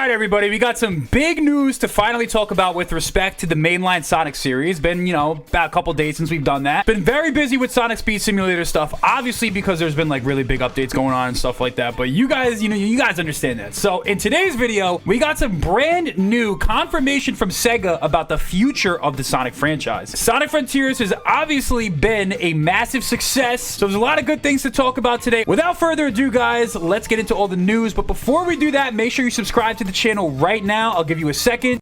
Alright everybody, we got some big news to finally talk about with respect to the mainline Sonic series. Been, about a couple days since we've done that. Been very busy with Sonic Speed Simulator stuff, obviously because there's been like really big updates going on and stuff like that, but you guys, you guys understand that. So in today's video, we got some brand new confirmation from SEGA about the future of the Sonic franchise. Sonic Frontiers has obviously been a massive success, so there's a lot of good things to talk about today. Without further ado, guys, let's get into all the news, but before we do that, make sure you subscribe to the channel right now. I'll give you a second.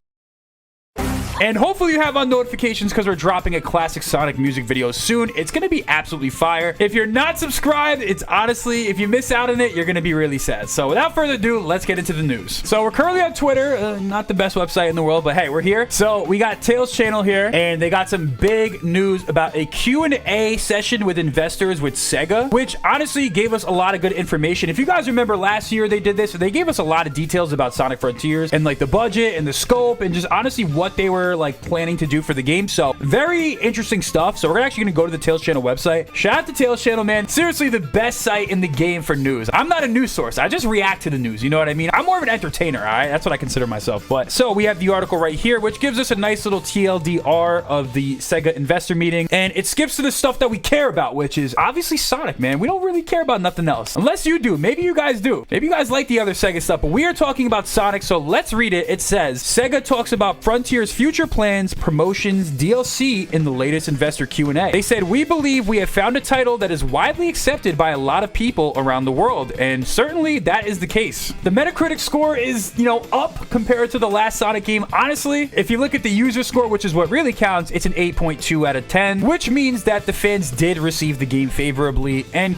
And hopefully you have on notifications because we're dropping a classic Sonic music video soon. It's going to be absolutely fire. If you're not subscribed, it's honestly, if you miss out on it, you're going to be really sad. So without further ado, let's get into the news. So we're currently on Twitter. Not the best website in the world, but hey, we're here. So we got Tails channel here, and they got some big news about a Q&A session with investors with SEGA, which honestly gave us a lot of good information. If you guys remember last year they did this, they gave us a lot of details about Sonic Frontiers and like the budget and the scope and just honestly what they were like planning to do for the game. So very interesting stuff. So we're actually going to go to the Tails channel website. Shout out to Tails channel, man. Seriously, the best site in the game for news. I'm not a news source. I just react to the news. You know what I mean? I'm more of an entertainer. All right. That's what I consider myself. But so we have the article right here, which gives us a nice little TLDR of the SEGA investor meeting. And it skips to the stuff that we care about, which is obviously Sonic, man. We don't really care about nothing else. Unless you do. Maybe you guys do. Maybe you guys like the other SEGA stuff, but we are talking about Sonic. So let's read it. It says, SEGA talks about Frontier's future plans, promotions, DLC in the latest investor Q&A. They said, we believe we have found a title that is widely accepted by a lot of people around the world, and certainly that is the case. The Metacritic score is, up compared to the last Sonic game. Honestly, if you look at the user score, which is what really counts, it's an 8.2 out of 10, which means that the fans did receive the game favorably, and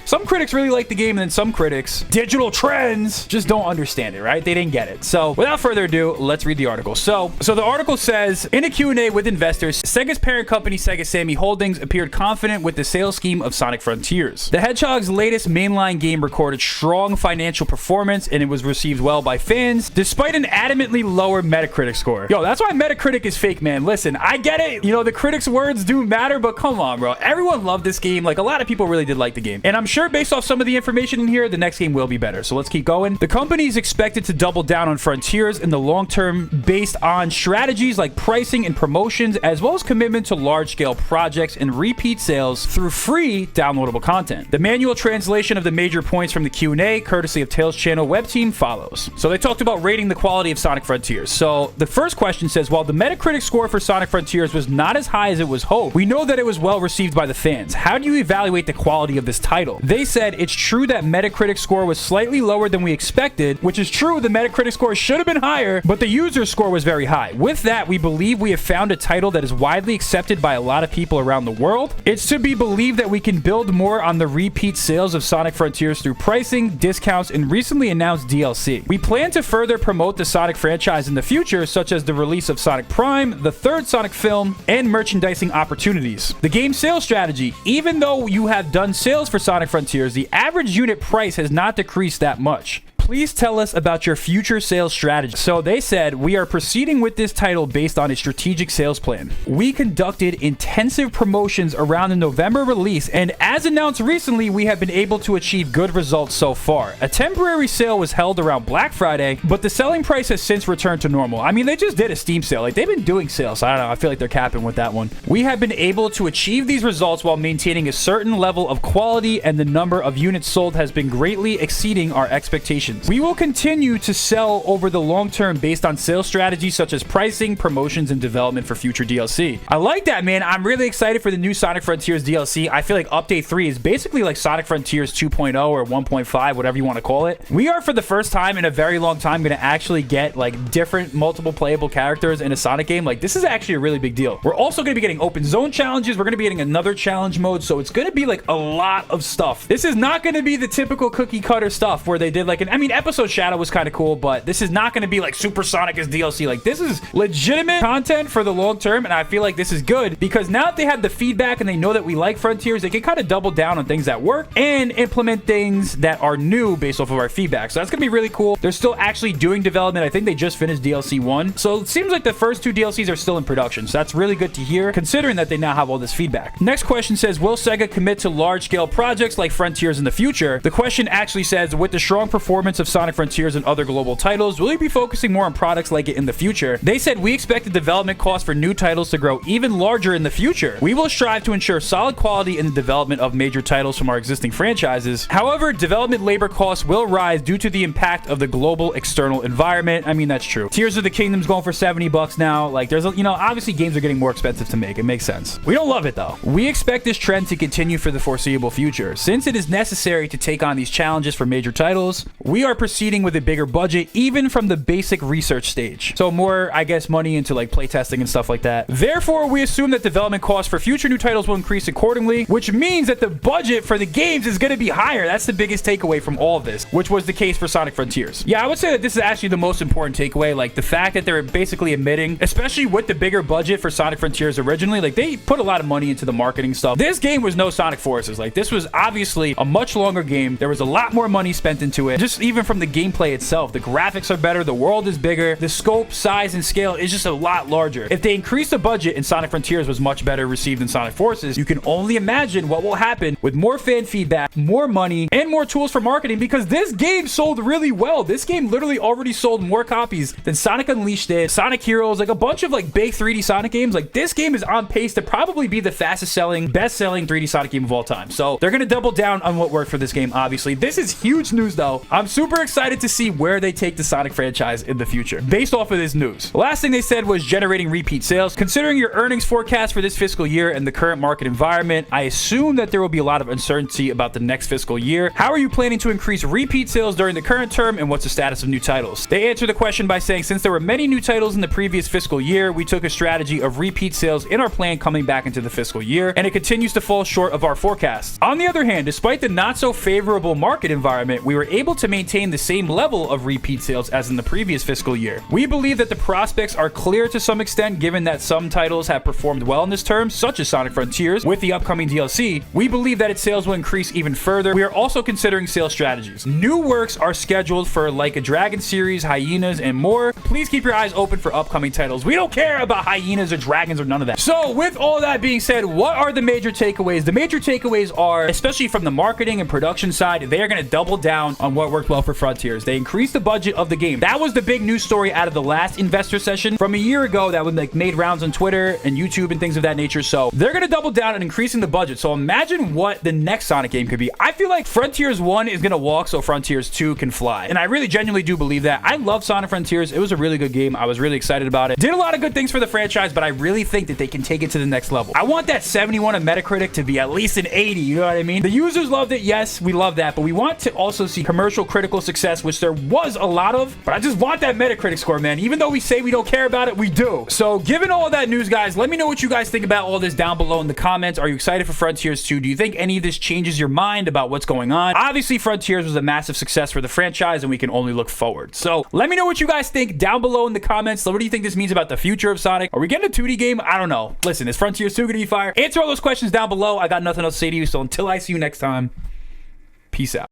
some critics really like the game, and then some critics, digital trends, just don't understand it, right? They didn't get it. So without further ado, let's read the article. So the article says, in a Q&A with investors, Sega's parent company, Sega Sammy Holdings, appeared confident with the sales scheme of Sonic Frontiers. The Hedgehog's latest mainline game recorded strong financial performance, and it was received well by fans, despite an adamantly lower Metacritic score. Yo, that's why Metacritic is fake, man. Listen, I get it. The critics' words do matter, but come on, bro. Everyone loved this game. Like, a lot of people really did like the game. And I'm sure based off some of the information in here, the next game will be better. So let's keep going. The company is expected to double down on Frontiers in the long term based on strategies like pricing and promotions, as well as commitment to large-scale projects and repeat sales through free downloadable content. The manual translation of the major points from the Q&A, courtesy of Tails channel web team, follows. So they talked about rating the quality of Sonic Frontiers. So the first question says, while the Metacritic score for Sonic Frontiers was not as high as it was hoped, we know that it was well received by the fans. How do you evaluate the quality of this title? They said, it's true that Metacritic score was slightly lower than we expected, which is true. The Metacritic score should have been higher, but the user score was very high. With that, we believe we have found a title that is widely accepted by a lot of people around the world. It's to be believed that we can build more on the repeat sales of Sonic Frontiers through pricing, discounts, and recently announced DLC. We plan to further promote the Sonic franchise in the future, such as the release of Sonic Prime, the third Sonic film, and merchandising opportunities. The game's sales strategy. Even though you have done sales for Sonic Frontiers, the average unit price has not decreased that much. Please tell us about your future sales strategy. So they said, we are proceeding with this title based on a strategic sales plan. We conducted intensive promotions around the November release, and as announced recently, we have been able to achieve good results so far. A temporary sale was held around Black Friday, but the selling price has since returned to normal. I mean, they just did a Steam sale. Like, they've been doing sales. I don't know. I feel like they're capping with that one. We have been able to achieve these results while maintaining a certain level of quality, and the number of units sold has been greatly exceeding our expectations. We will continue to sell over the long term based on sales strategies such as pricing, promotions, and development for future DLC. I like that, man. I'm really excited for the new Sonic Frontiers DLC. I feel like Update 3 is basically like Sonic Frontiers 2.0 or 1.5, whatever you want to call it. We are, for the first time in a very long time, going to actually get like different multiple playable characters in a Sonic game. Like, this is actually a really big deal. We're also going to be getting open zone challenges. We're going to be getting another challenge mode. So it's going to be like a lot of stuff. This is not going to be the typical cookie cutter stuff where they did like Episode Shadow was kind of cool, but this is not going to be like Super Sonic as DLC. Like, this is legitimate content for the long term, and I feel like this is good because now that they have the feedback and they know that we like Frontiers, they can kind of double down on things that work and implement things that are new based off of our feedback. So that's going to be really cool. They're still actually doing development. I think they just finished DLC 1. So it seems like the first two DLCs are still in production. So that's really good to hear, considering that they now have all this feedback. Next question says, will Sega commit to large-scale projects like Frontiers in the future? The question actually says, with the strong performance efforts of Sonic Frontiers and other global titles, will you be focusing more on products like it in the future? They said, we expect the development costs for new titles to grow even larger in the future. We will strive to ensure solid quality in the development of major titles from our existing franchises. However, development labor costs will rise due to the impact of the global external environment. I mean, that's true. Tears of the Kingdom's going for $70 now. Like, there's, obviously games are getting more expensive to make. It makes sense. We don't love it though. We expect this trend to continue for the foreseeable future. Since it is necessary to take on these challenges for major titles, we are proceeding with a bigger budget, even from the basic research stage. So more, I guess, money into like playtesting and stuff like that. Therefore, we assume that development costs for future new titles will increase accordingly, which means that the budget for the games is going to be higher. That's the biggest takeaway from all of this, which was the case for Sonic Frontiers. Yeah, I would say that this is actually the most important takeaway. Like the fact that they're basically admitting, especially with the bigger budget for Sonic Frontiers originally, like they put a lot of money into the marketing stuff. This game was no Sonic Forces. Like this was obviously a much longer game. There was a lot more money spent into it. Just even from the gameplay itself, the graphics are better, the world is bigger, the scope, size, and scale is just a lot larger. If they increased the budget and Sonic Frontiers was much better received than Sonic Forces, you can only imagine what will happen with more fan feedback, more money, and more tools for marketing, because this game sold really well. This game literally already sold more copies than Sonic Unleashed did, Sonic Heroes, like a bunch of like big 3D Sonic games. Like this game is on pace to probably be the fastest selling, best selling 3D Sonic game of all time. So they're going to double down on what worked for this game, obviously. This is huge news though. I'm super excited to see where they take the Sonic franchise in the future based off of this news. The last thing they said was generating repeat sales. Considering your earnings forecast for this fiscal year and the current market environment, I assume that there will be a lot of uncertainty about the next fiscal year. How are you planning to increase repeat sales during the current term, and what's the status of new titles? They answered the question by saying, since there were many new titles in the previous fiscal year, we took a strategy of repeat sales in our plan coming back into the fiscal year, and it continues to fall short of our forecasts. On the other hand, despite the not so favorable market environment, we were able to maintain the same level of repeat sales as in the previous fiscal year. We believe that the prospects are clear to some extent, given that some titles have performed well in this term, such as Sonic Frontiers. With the upcoming DLC, we believe that its sales will increase even further. We are also considering sales strategies. New works are scheduled for Like a Dragon series, Hyenas, and more. Please keep your eyes open for upcoming titles. We don't care about hyenas or dragons or none of that. So with all that being said, what are the major takeaways? The major takeaways are, especially from the marketing and production side, they are going to double down on what worked well for Frontiers. They increased the budget of the game. That was the big news story out of the last investor session from a year ago that was like made rounds on Twitter and YouTube and things of that nature. So they're going to double down on increasing the budget. So imagine what the next Sonic game could be. I feel like Frontiers 1 is going to walk so Frontiers 2 can fly. And I really genuinely do believe that. I love Sonic Frontiers. It was a really good game. I was really excited about it. Did a lot of good things for the franchise, but I really think that they can take it to the next level. I want that 71 on Metacritic to be at least an 80. You know what I mean? The users loved it. Yes, we love that. But we want to also see commercial critical success, which there was a lot of. But I just want that Metacritic score, man. Even though we say we don't care about it, we do. So given all that news, guys, let me know what you guys think about all this down below in the comments. Are you excited for Frontiers 2? Do you think any of this changes your mind about what's going on? Obviously, Frontiers was a massive success for the franchise, and we can only look forward. So let me know what you guys think down below in the comments. What do you think this means about the future of Sonic? Are we getting a 2D game? I don't know. Listen, is Frontiers 2 gonna be fire? Answer all those questions down below. I got nothing else to say to you, so until I see you next time, peace out.